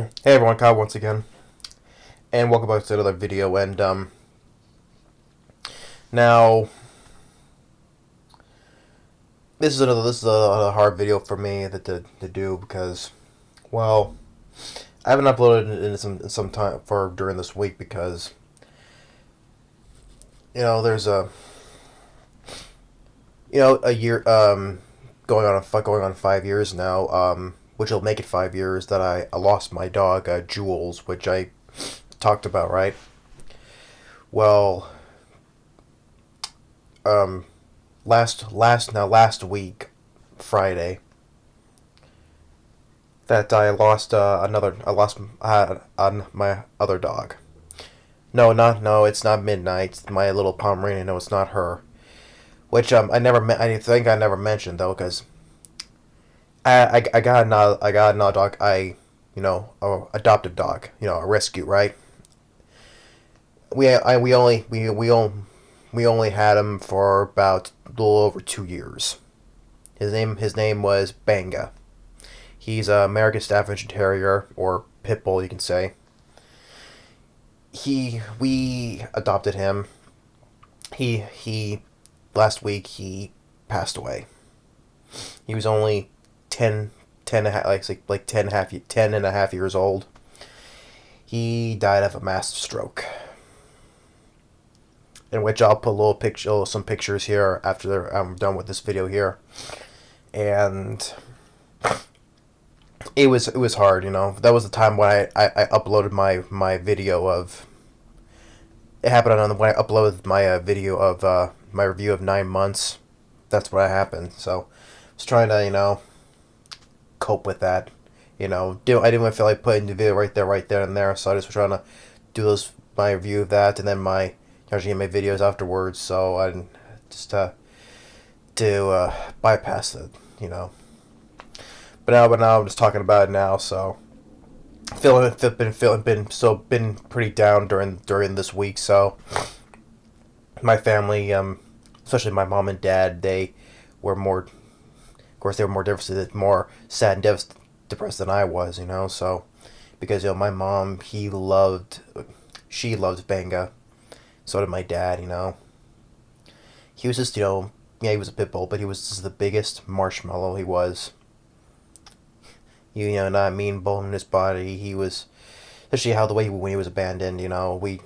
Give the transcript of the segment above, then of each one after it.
Hey everyone, Kyle once again, and welcome back to another video. And now this is a hard video for me to do because, well, I haven't uploaded in some time for during this week because there's a year going on 5 years now, which will make it 5 years that I lost my dog Jules, which I talked about, right? Well, um, last week, Friday, that I lost on my other dog. No, it's not Midnight. It's my little Pomeranian. No, it's not her. Which I think I never mentioned though, because I got another dog. A adopted dog. A rescue, right? We only had him for about a little over 2 years. His name was Banga. He's a American Staffordshire Terrier, or pitbull, you can say. We adopted him. He last week he passed away. He was only 10 and a half, like 10 and a half years old. He died of a massive stroke. In which I'll put some pictures here after I'm done with this video here. And it was hard, That was the time when I uploaded my video of. It happened when I uploaded my video of my review of 9 months. That's what happened. So I was trying to cope with that. I didn't want to feel like putting the video right there and there. So I just was trying to do my review of that, and then usually my videos afterwards. So I just to bypass it, But now I'm just talking about it now. So been pretty down during this week. So my family, especially my mom and dad, they were more. Of course, they were more devastated, more sad and depressed than I was. So because my mom, she loved Banga. So did my dad. He was just yeah, he was a pit bull, but he was just the biggest marshmallow. He was. Not mean bone in his body. He was, especially how the way when he was abandoned. We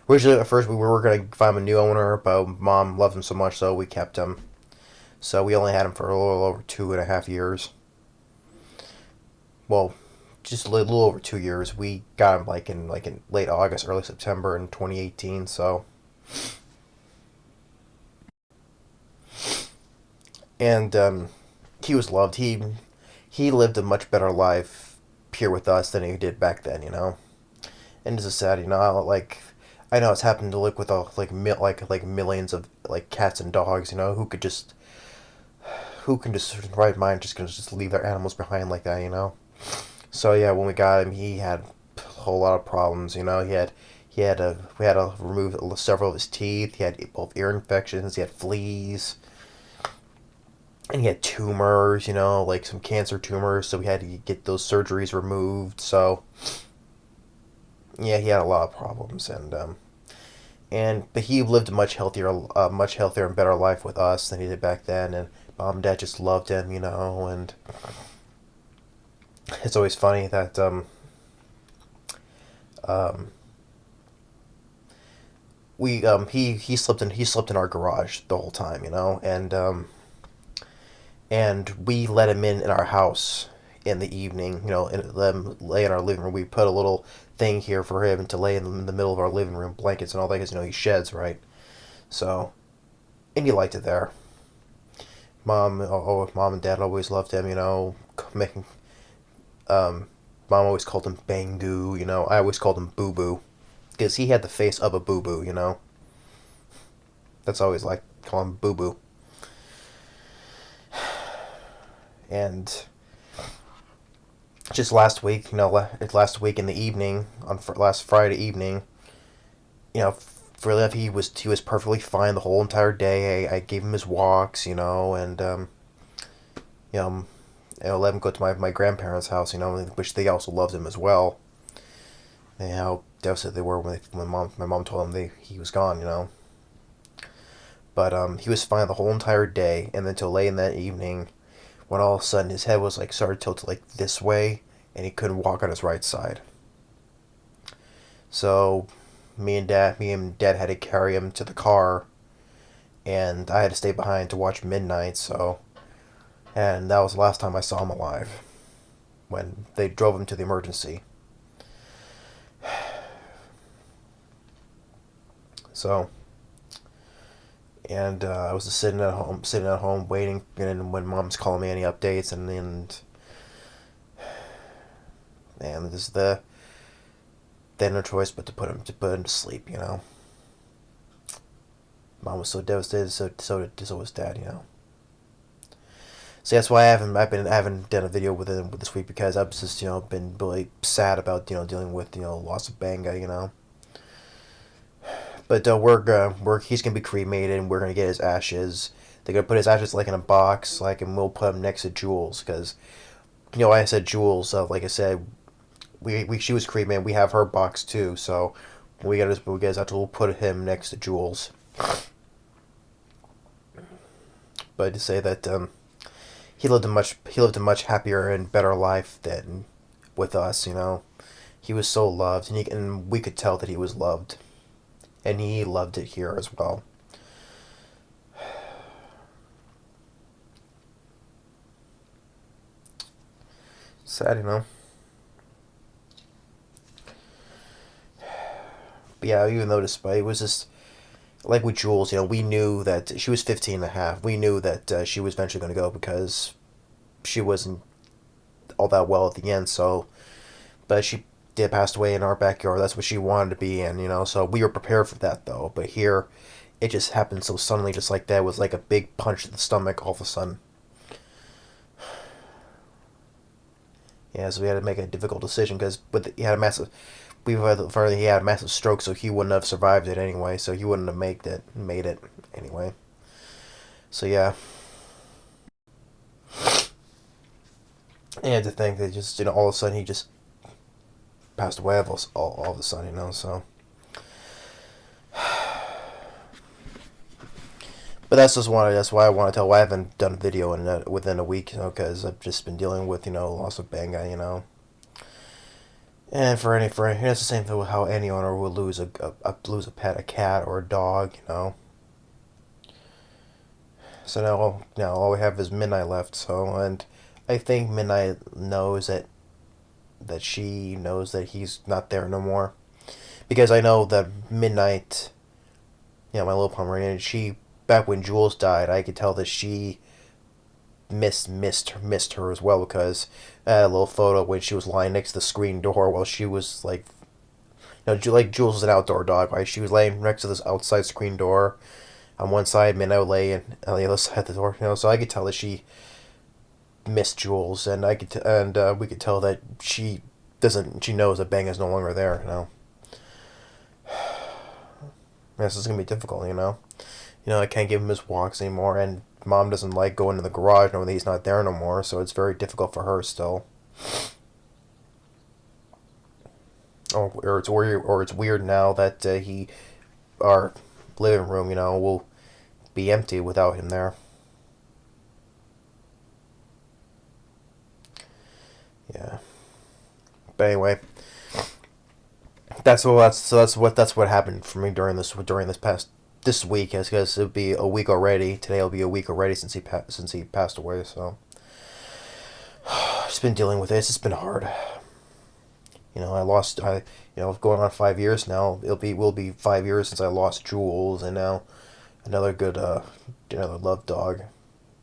originally at first we were gonna find him a new owner, but mom loved him so much, so we kept him. So we only had him for a little over 2.5 years. Well, just a little over 2 years. We got him like in late August, early September in 2018. So, and he was loved. He lived a much better life here with us than he did back then. And it's just sad. Like I know it's happened to live with like millions of like cats and dogs. Who can just right mind just leave their animals behind like that. So yeah, when we got him, he had a whole lot of problems. We had to remove several of his teeth. He had both ear infections. He had fleas, and he had tumors. Like some cancer tumors. So we had to get those surgeries removed. So yeah, he had a lot of problems, but he lived a much healthier and better life with us than he did back then. And mom and dad just loved him, and it's always funny that um, he slept in our garage the whole time, and we let him in our house in the evening, and let him lay in our living room. We put a little thing here for him to lay in the middle of our living room, blankets and all that, because he sheds, right? So, and he liked it there. Mom and dad always loved him, making mom always called him Bangu, I always called him Boo Boo because he had the face of a boo boo, That's always like call him Boo Boo. And just last week, last week in the evening, last Friday evening, for life he was perfectly fine the whole entire day. I gave him his walks, and and I'll let him go to my grandparents' house, which they also loved him as well. And how devastated they were when my mom told him he was gone. But he was fine the whole entire day, and then till late in that evening, when all of a sudden his head was like started tilted like this way, and he couldn't walk on his right side. So me and dad had to carry him to the car, and I had to stay behind to watch midnight. And that was the last time I saw him alive, when they drove him to the emergency. So, and I was just sitting at home waiting, and when mom's calling me any updates, and this is they had no choice but to put him to sleep. Mom was so devastated, so was dad. So that's why I haven't done a video with him this week, because I've just been really sad about dealing with loss of Banga. But he's gonna be cremated, and we're gonna get his ashes. They're gonna put his ashes like in a box, and we'll put them next to Jules, because I said Jules. Like I said, she was cremated. We have her box too, so we guys have to we'll put him next to Jules. But to say that he lived a much happier and better life than with us. He was so loved, and we could tell that he was loved, and he loved it here as well. Sad. But yeah, even though despite it was just like with Jules, we knew that she was 15 and a half. We knew that she was eventually going to go, because she wasn't all that well at the end. So, but she did pass away in our backyard. That's what she wanted to be in. So we were prepared for that, though. But here, it just happened so suddenly, just like that. It was like a big punch to the stomach all of a sudden. Yeah, so we had to make a difficult decision, because he had a massive. He had a massive stroke, so he wouldn't have survived it anyway. So he wouldn't have made it anyway. So yeah. And to think that just all of a sudden he just passed away all of a sudden. So. But that's why I want to tell why I haven't done a video within a week, because I've just been dealing with loss of Banga. And it's the same thing with how any owner would lose lose a pet, a cat or a dog. So now all we have is Midnight left. So, and I think Midnight knows that she knows that he's not there no more, because I know that Midnight, my little Pomeranian, she, back when Jules died, I could tell that she missed her as well, because I had a little photo when she was lying next to the screen door while she was like Jules was an outdoor dog, right? She was laying next to this outside screen door on one side, Midnight would lay on the other side of the door. So I could tell that she missed Jules, and we could tell that she knows that Bang is no longer there. This is gonna be difficult. I can't give him his walks anymore, and Mom doesn't like going to the garage knowing that he's not there no more, so it's very difficult for her still. Or it's weird now that our living room, will be empty without him there. Yeah. But anyway, that's what happened for me during this week, because it'll be a week already. Today will be a week already since he passed away. So just been dealing with this. It's been hard. Going on 5 years now. Will be 5 years since I lost Jules, and now another good another love dog.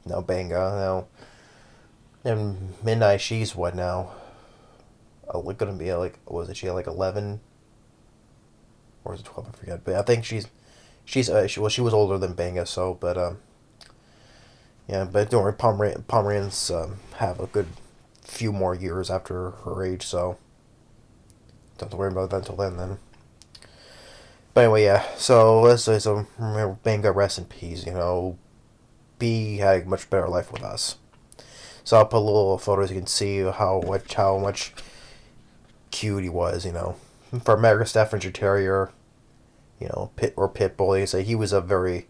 Now Banga now. And Midnight, she's what now? Gonna be was it? She had 11, or was it 12? I forget. But I think she was older than Banga, so yeah. But don't worry, Pomeranians have a good few more years after her age, so don't have to worry about that until then. But anyway, yeah. So remember, Banga, rest in peace. B had a much better life with us. So I'll put little photos. You can see how much cute he was. For American Staffordshire Terrier, pitbull. He was a very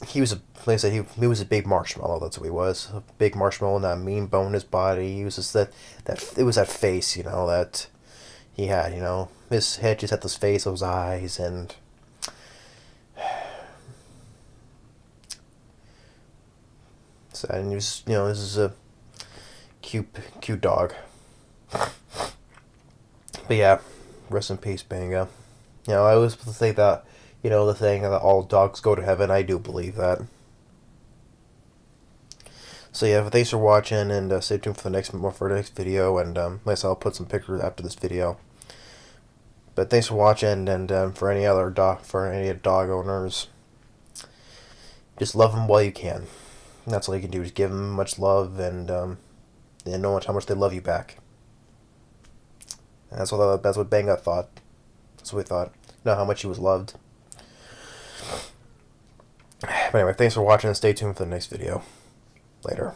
like I said, he was a big marshmallow. That's what he was. A big marshmallow, not a mean bone in his body. He was just that it was that face, that he had. His head just had this face, those eyes, and so, and he was, this is a cute dog. But yeah, rest in peace, Banga. I always think that, the thing that all dogs go to heaven. I do believe that. So yeah, thanks for watching, and stay tuned for the next video. And like I said, I'll put some pictures after this video. But thanks for watching, and for any dog owners, just love them while you can. And that's all you can do. Just give them much love, and know how much they love you back. And that's what Banga thought. That's what we thought. Know how much he was loved. But anyway, thanks for watching, and stay tuned for the next video. Later.